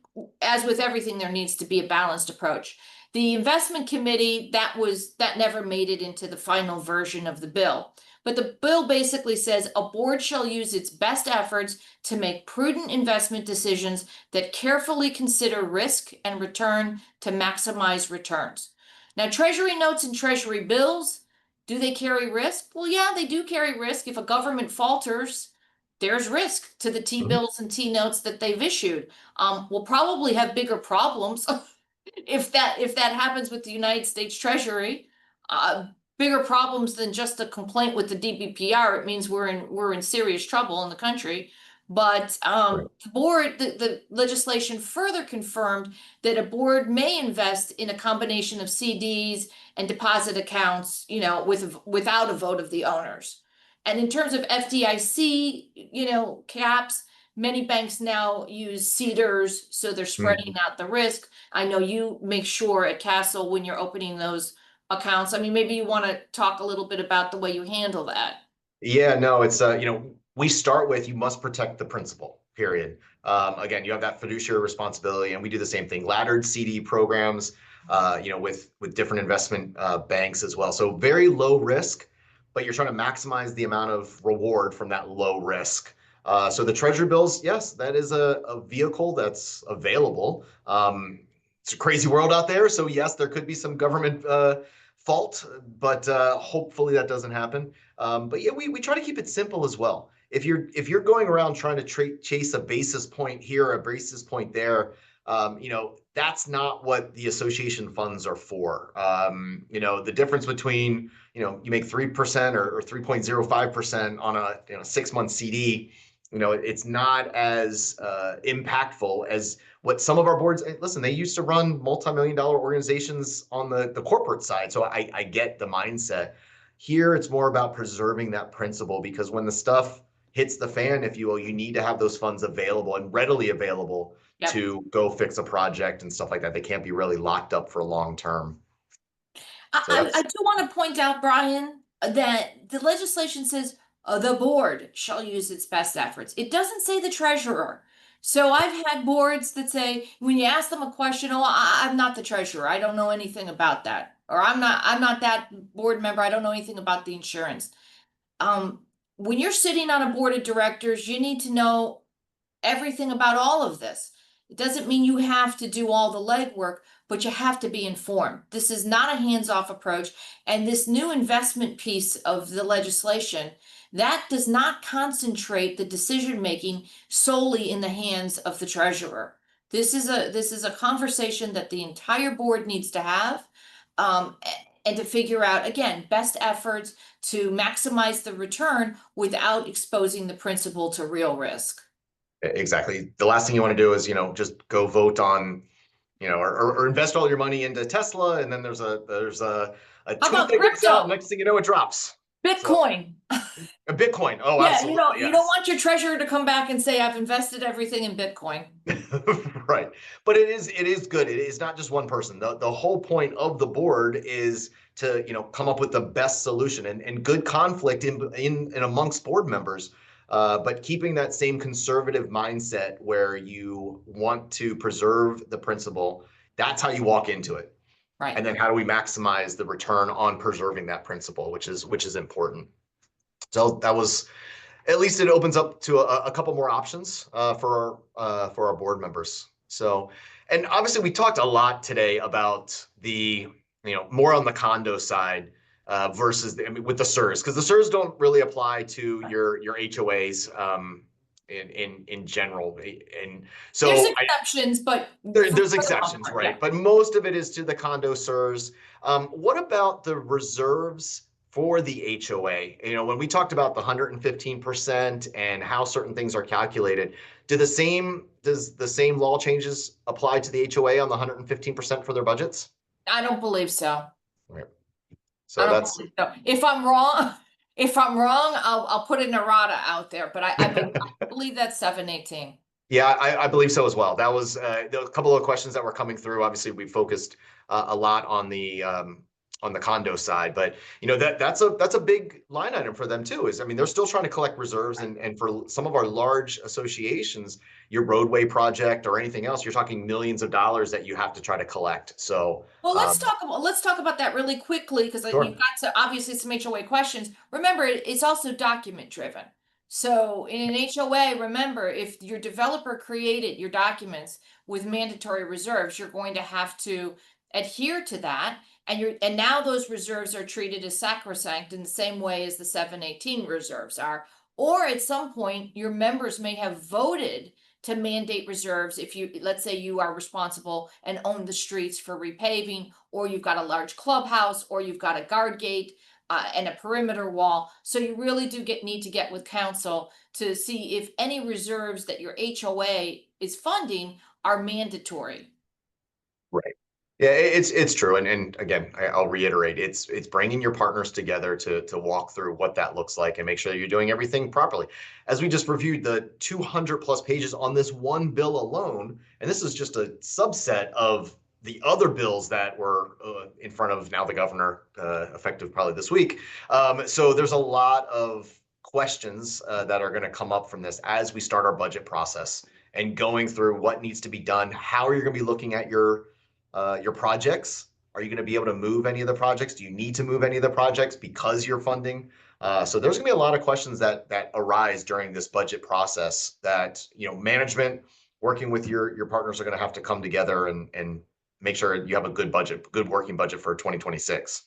as with everything, there needs to be a balanced approach. The investment committee, that never made it into the final version of the bill. But the bill basically says a board shall use its best efforts to make prudent investment decisions that carefully consider risk and return to maximize returns. Now, treasury notes and treasury bills, do they carry risk? Well, yeah, they do carry risk. If a government falters, there's risk to the T-bills and T-notes that they've issued. We'll probably have bigger problems if that happens with the United States Treasury. Bigger problems than just a complaint with the DBPR. It means we're in serious trouble in the country. But the legislation further confirmed that a board may invest in a combination of CDs and deposit accounts, without a vote of the owners. And in terms of FDIC, caps, many banks now use CDARS, so they're spreading out the risk. I know you make sure at Castle when you're opening those accounts. I mean, maybe you want to talk a little bit about the way you handle that. Yeah, no, it's we start with you must protect the principal, period. Again, you have that fiduciary responsibility, and we do the same thing. Laddered CD programs, with different investment banks as well. So very low risk, but you're trying to maximize the amount of reward from that low risk. So the treasury bills, yes, that is a vehicle that's available. It's a crazy world out there, so yes, there could be some government fault, but hopefully that doesn't happen. But yeah, we try to keep it simple as well. If you're going around trying to chase a basis point here, a basis point there, that's not what the association funds are for. The difference between you make 3% or 3.05% on a 6-month CD, it's not as impactful as what some of our boards. Listen, they used to run multi-million-dollar organizations on the corporate side, so I get the mindset. Here, it's more about preserving that principle, because when the stuff hits the fan, if you will, you need to have those funds available and readily available to go fix a project and stuff like that. They can't be really locked up for long term. I do want to point out, Brian, that the legislation says the board shall use its best efforts. It doesn't say the treasurer. So I've had boards that say, when you ask them a question, oh, I'm not the treasurer. I don't know anything about that. Or I'm not that board member. I don't know anything about the insurance. When you're sitting on a board of directors, you need to know everything about all of this. It doesn't mean you have to do all the legwork, but you have to be informed. This is not a hands-off approach. And this new investment piece of the legislation, that does not concentrate the decision-making solely in the hands of the treasurer. This is a conversation that the entire board needs to have, and to figure out, again, best efforts to maximize the return without exposing the principal to real risk. Exactly. The last thing you want to do is, just go vote on, or invest all your money into Tesla, and then there's a How tweet about that goes out. crypto? Next thing you know, it drops. So Bitcoin. a Bitcoin. Oh, Yeah, you absolutely. don't want your treasurer to come back and say, I've invested everything in Bitcoin. Right. But it is good. It is not just one person. The whole point of the board is to, come up with the best solution and good conflict in amongst board members. But keeping that same conservative mindset where you want to preserve the principle, that's how you walk into it. Right. And then how do we maximize the return on preserving that principle, which is important. So that was, at least it opens up to a couple more options for our board members. So, and obviously we talked a lot today about the, more on the condo side versus with the SIRS, because the SIRS don't really apply to your HOAs in general. And so there's exceptions, but there's exceptions, right? Yeah. But most of it is to the condo SIRS. What about the reserves for the HOA? When we talked about the 115% and how certain things are calculated, does the same law changes apply to the HOA on the 115% for their budgets? I don't believe so. Right. So that's, so. If I'm wrong, I'll put an errata out there, but I believe that's 718. Yeah, I believe so as well. That was a couple of questions that were coming through. Obviously, we focused a lot on the condo side, but that's a big line item for them too. They're still trying to collect reserves, and for some of our large associations, your roadway project or anything else, you're talking millions of dollars that you have to try to collect. So, well, let's talk about that really quickly, because sure. you've got obviously some HOA questions. Remember, it's also document driven. So in an HOA, remember, if your developer created your documents with mandatory reserves, you're going to have to adhere to that. And now those reserves are treated as sacrosanct in the same way as the 718 reserves are. Or at some point, your members may have voted to mandate reserves if let's say you are responsible and own the streets for repaving, or you've got a large clubhouse, or you've got a guard gate and a perimeter wall. So you really do need to get with council to see if any reserves that your HOA is funding are mandatory. Right. Yeah, it's true. And again, I'll reiterate, it's bringing your partners together to walk through what that looks like and make sure you're doing everything properly. As we just reviewed the 200 plus pages on this one bill alone, and this is just a subset of the other bills that were in front of now the governor, effective probably this week. So there's a lot of questions that are going to come up from this as we start our budget process and going through what needs to be done. How are you going to be looking at your projects? Are you going to be able to move any of the projects? Do you need to move any of the projects because you're funding? So there's going to be a lot of questions that arise during this budget process that, management working with your partners are going to have to come together and make sure you have a good working budget for 2026.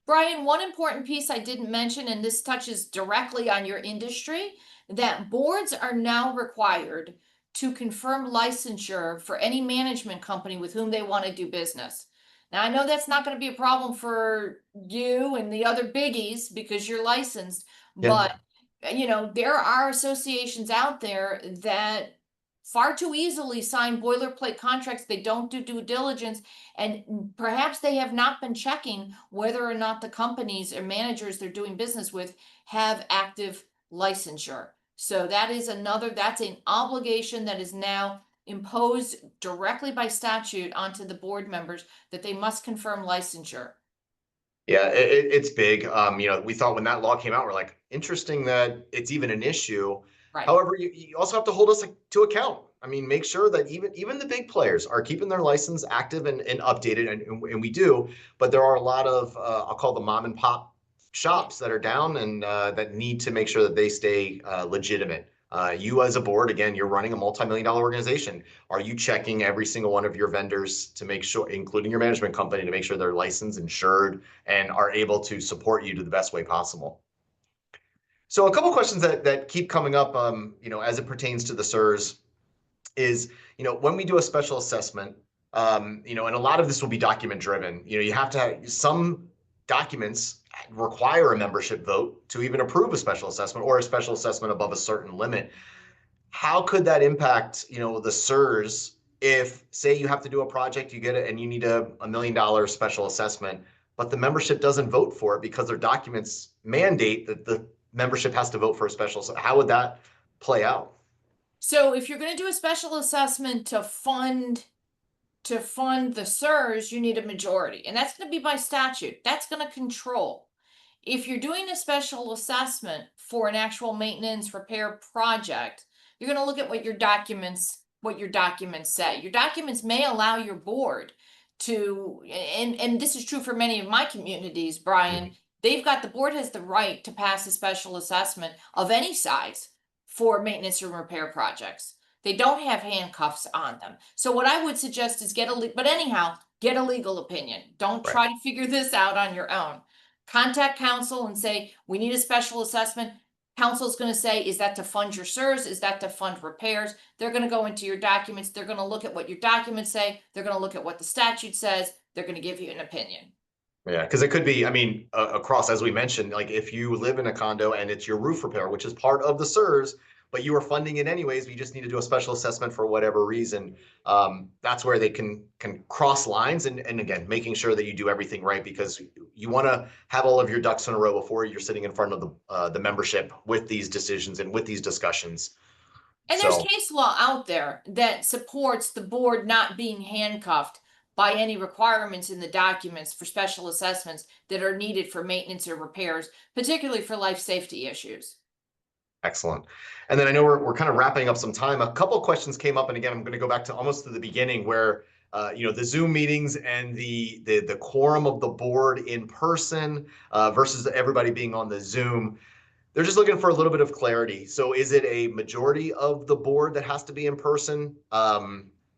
Brian, one important piece I didn't mention, and this touches directly on your industry, that boards are now required to confirm licensure for any management company with whom they want to do business. Now, I know that's not going to be a problem for you and the other biggies because you're licensed, but there are associations out there that far too easily sign boilerplate contracts. They don't do due diligence, and perhaps they have not been checking whether or not the companies or managers they're doing business with have active licensure. So that's an obligation that is now imposed directly by statute onto the board members, that they must confirm licensure. Yeah, it's big. We thought when that law came out, we're like, interesting that it's even an issue. Right. However, you also have to hold us to account. Make sure that even the big players are keeping their license active and updated, and we do. But there are a lot of I'll call the mom and pop shops that are down and that need to make sure that they stay legitimate You as a board, again, you're running a multi-million-dollar organization. Are you checking every single one of your vendors to make sure, including your management company, to make sure they're licensed, insured, and are able to support you to the best way possible? So a couple questions that keep coming up, as it pertains to the SIRS is, when we do a special assessment, and a lot of this will be document driven. You have to have some documents require a membership vote to even approve a special assessment or a special assessment above a certain limit. How could that impact, the SIRS if, say, you have to do a project, you get it, and you need a $1 million special assessment, but the membership doesn't vote for it because their documents mandate that the membership has to vote for a special. So how would that play out? So if you're going to do a special assessment to fund the SIRS, you need a majority, and that's going to be by statute. That's going to control. If you're doing a special assessment for an actual maintenance repair project, you're going to look at what your documents say. Your documents may allow your board to, and this is true for many of my communities, Brian, the board has the right to pass a special assessment of any size for maintenance and repair projects. They don't have handcuffs on them. So what I would suggest is get a legal opinion. Don't try to figure this out on your own. Contact counsel and say, we need a special assessment. Counsel's going to say, is that to fund your SIRS? Is that to fund repairs? They're going to go into your documents. They're going to look at what your documents say. They're going to look at what the statute says. They're going to give you an opinion. Yeah, because it could be, across, as we mentioned, like if you live in a condo and it's your roof repair, which is part of the SIRS, but you are funding it anyways, you just need to do a special assessment for whatever reason. That's where they can cross lines, and again, making sure that you do everything right, because you want to have all of your ducks in a row before you're sitting in front of the membership with these decisions and with these discussions. And there's case law out there that supports the board not being handcuffed by any requirements in the documents for special assessments that are needed for maintenance or repairs, particularly for life safety issues. Excellent. And then I know we're kind of wrapping up some time. A couple of questions came up, and again, I'm going to go back to almost to the beginning where the Zoom meetings and the quorum of the board in person versus everybody being on the Zoom. They're just looking for a little bit of clarity. So is it a majority of the board that has to be in person,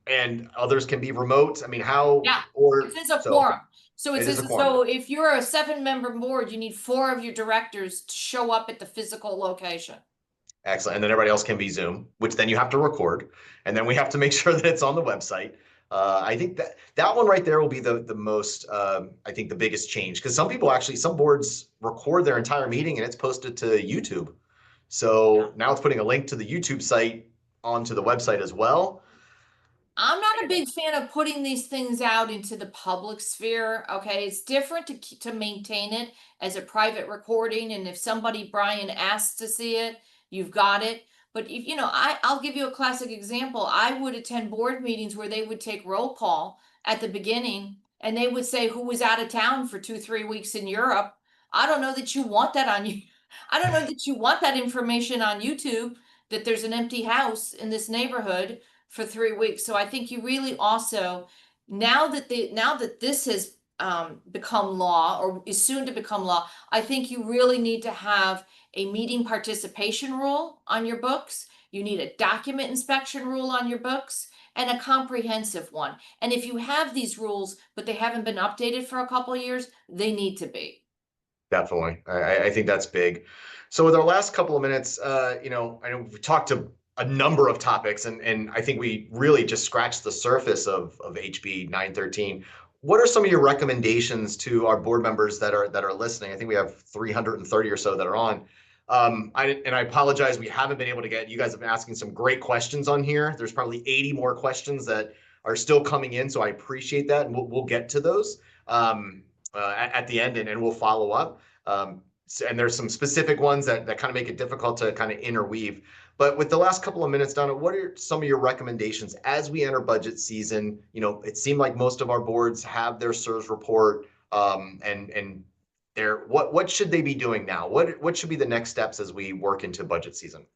and others can be remote? How? Yeah, or it says a quorum. So it says, so if you're a 7-member board, you need 4 of your directors to show up at the physical location. Excellent. And then everybody else can be Zoom, which then you have to record, and then we have to make sure that it's on the website. I think that one right there will be the most, I think the biggest change, because some boards record their entire meeting and it's posted to YouTube. So now it's putting a link to the YouTube site onto the website as well. I'm not a big fan of putting these things out into the public sphere. Okay, it's different to maintain it as a private recording, and if somebody, Brian, asks to see it, you've got it. But if I'll give you a classic example. I would attend board meetings where they would take roll call at the beginning, and they would say who was out of town for 2-3 weeks in Europe. I don't know that you want that on you. I don't know that you want that information on YouTube, that there's an empty house in this neighborhood for 3 weeks. So I think you really also, now that this has become law, or is soon to become law, I think you really need to have a meeting participation rule on your books. You need a document inspection rule on your books, and a comprehensive one. And if you have these rules, but they haven't been updated for a couple of years, they need to be. Definitely. I think that's big. So with our last couple of minutes, I know we've talked to a number of topics, and I think we really just scratched the surface of HB 913. What are some of your recommendations to our board members that are listening? I think we have 330 or so that are on. I apologize, we haven't been able to get, you guys have been asking some great questions on here. There's probably 80 more questions that are still coming in, so I appreciate that, and we'll get to those at the end, and we'll follow up. And there's some specific ones that kind of make it difficult to kind of interweave. But with the last couple of minutes, Donna, what are some of your recommendations as we enter budget season? It seemed like most of our boards have their SIRS report, and what should they be doing now? What should be the next steps as we work into budget season?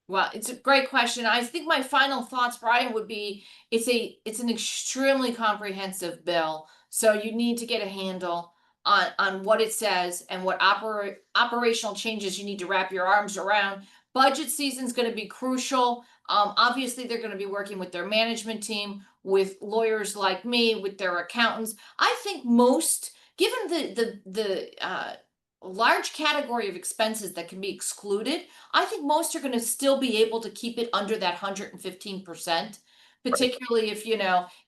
Well, it's a great question. I think my final thoughts, Brian, would be it's an extremely comprehensive bill. So you need to get a handle on what it says and what operational changes you need to wrap your arms around Budget season is going to be crucial. Obviously, they're going to be working with their management team, with lawyers like me, with their accountants. I think most, given the large category of expenses that can be excluded, I think most are going to still be able to keep it under that 115%, particularly if,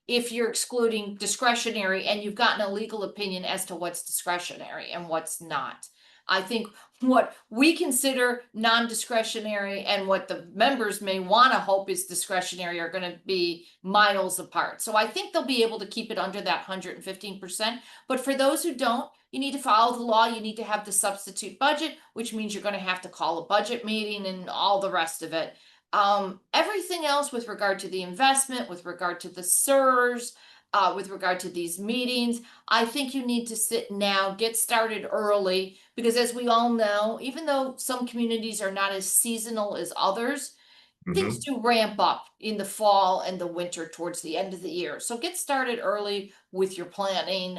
if you're excluding discretionary and you've gotten a legal opinion as to what's discretionary and what's not. I think what we consider non-discretionary and what the members may want to hope is discretionary are going to be miles apart. So I think they'll be able to keep it under that 115%. But for those who don't, you need to follow the law. You need to have the substitute budget, which means you're going to have to call a budget meeting and all the rest of it. Everything else with regard to the investment, with regard to the SIRS, with regard to these meetings, I think you need to sit now, get started early, because as we all know, even though some communities are not as seasonal as others, things do ramp up in the fall and the winter towards the end of the year. So get started early with your planning,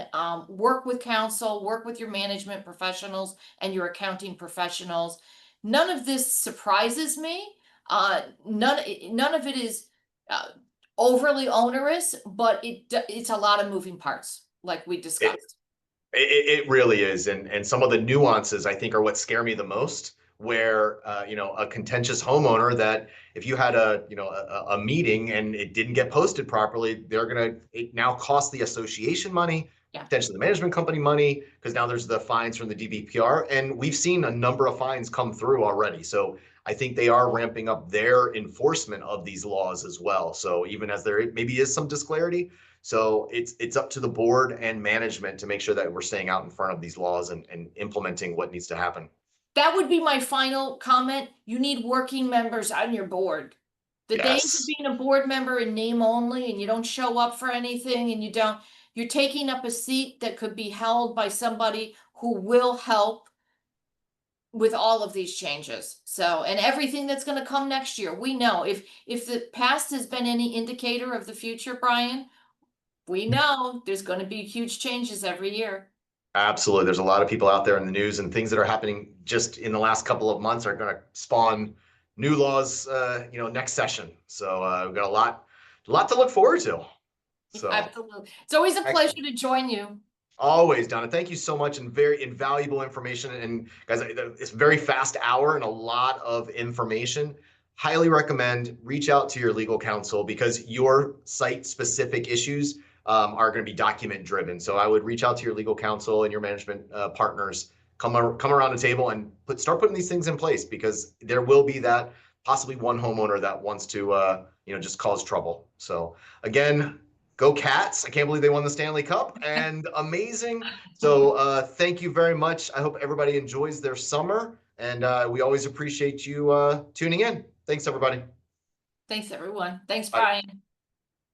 work with counsel, work with your management professionals and your accounting professionals. None of this surprises me. None of it is overly onerous, but it's a lot of moving parts, like we discussed. It really is, and some of the nuances I think are what scare me the most. Where a contentious homeowner, that if you had a meeting and it didn't get posted properly, it now cost the association money, potentially the management company money, because now there's the fines from the DBPR, and we've seen a number of fines come through already. So I think they are ramping up their enforcement of these laws as well. So even as there maybe is some disparity, so it's up to the board and management to make sure that we're staying out in front of these laws and implementing what needs to happen. That would be my final comment. You need working members on your board. The days of being a board member in name only and you don't show up for anything and you're taking up a seat that could be held by somebody who will help with all of these changes. So, and everything that's going to come next year. We know if the past has been any indicator of the future, Brian, we know there's going to be huge changes every year. Absolutely. There's a lot of people out there in the news, and things that are happening just in the last couple of months are going to spawn new laws, next session. So we've got a lot to look forward to. So absolutely. It's always a pleasure to join you. Always, Donna. Thank you so much, and very invaluable information. And guys, it's a very fast hour and a lot of information. Highly recommend reach out to your legal counsel, because your site-specific issues are going to be document driven. So I would reach out to your legal counsel and your management partners. Come around the table and start putting these things in place, because there will be that possibly one homeowner that wants to just cause trouble. So again, go Cats. I can't believe they won the Stanley Cup, and amazing. So thank you very much. I hope everybody enjoys their summer, and we always appreciate you tuning in. Thanks, everybody. Thanks, everyone. Thanks, Brian.